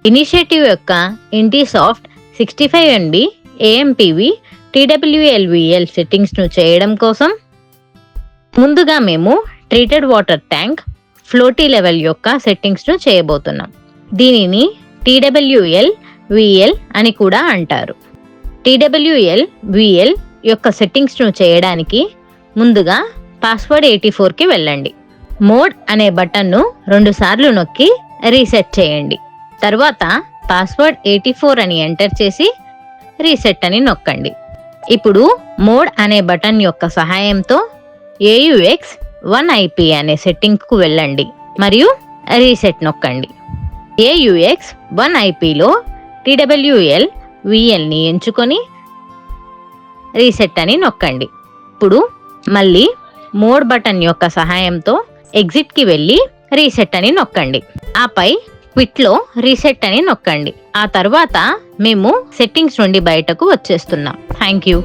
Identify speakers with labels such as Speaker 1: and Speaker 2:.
Speaker 1: Initiative యొక్క ఇంటీసాఫ్ట్ 65 MB AMPV TWLVL సెట్టింగ్స్ను చేయడం కోసం ముందుగా మేము ట్రీటెడ్ వాటర్ ట్యాంక్ ఫ్లోటీ లెవెల్ యొక్క సెట్టింగ్స్ను చేయబోతున్నాం. దీనిని TWLVL అని కూడా అంటారు. TWLVL యొక్క సెట్టింగ్స్ను చేయడానికి ముందుగా పాస్వర్డ్ 84కి వెళ్ళండి. మోడ్ అనే బటన్ను 2 సార్లు నొక్కి రీసెట్ చేయండి. తర్వాత పాస్వర్డ్ 84 అని ఎంటర్ చేసి రీసెట్ అని నొక్కండి. ఇప్పుడు మోడ్ అనే బటన్ యొక్క సహాయంతో AUX 1IP అనే సెట్టింగ్కు వెళ్ళండి మరియు రీసెట్ నొక్కండి. AUX 1IPలో TWLVLని ఎంచుకొని రీసెట్ అని నొక్కండి. ఇప్పుడు మళ్ళీ మోడ్ బటన్ యొక్క సహాయంతో ఎగ్జిట్కి వెళ్ళి రీసెట్ అని నొక్కండి. ఆపై క్విట్లో రీసెట్ అని నొక్కండి. ఆ తర్వాత మేము సెట్టింగ్స్ నుండి బయటకు వచ్చేస్తున్నాం. Thank you.